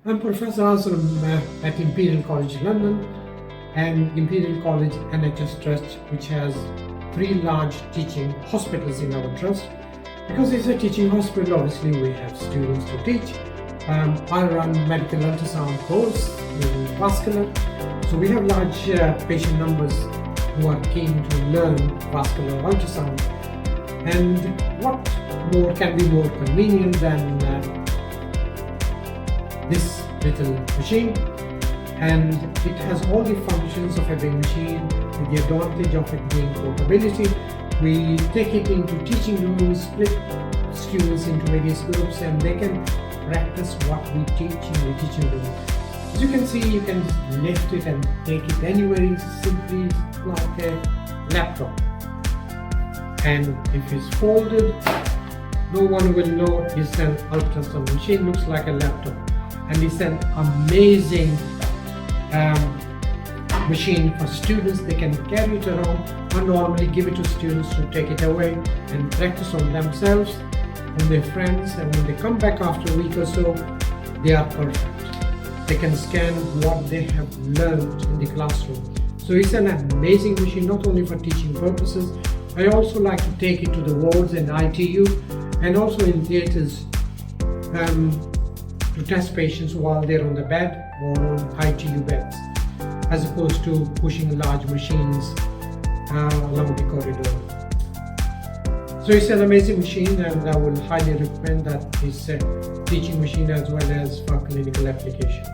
I'm Professor Aslam at Imperial College London and Imperial College NHS Trust, which has 3 large teaching hospitals in our trust. Because it's a teaching hospital, obviously we have students to teach. I run medical ultrasound course in Vascular. So we have large patient numbers who are keen to learn vascular ultrasound. And what more can be more convenient than this little machine? And it has all the functions of a big machine with the advantage of it being portability. We take it into teaching rooms, split students into various groups, and they can practice what we teach in the teaching room. As you can see, you can lift it and take it anywhere, simply like a laptop. And if it's folded, no one will know it's an ultrasound machine. Looks like a laptop, and it's an amazing machine for students. They can carry it around or normally give it to students to take it away and practice on themselves, on their friends, and when they come back after a week or so, they are perfect. They can scan what they have learned in the classroom. So it's an amazing machine, not only for teaching purposes. I also like to take it to the wards and ITU and also in theatres to test patients while they're on the bed or on ITU beds, as opposed to pushing large machines along the corridor. So it's an amazing machine, and I will highly recommend that it's a teaching machine as well as for clinical application.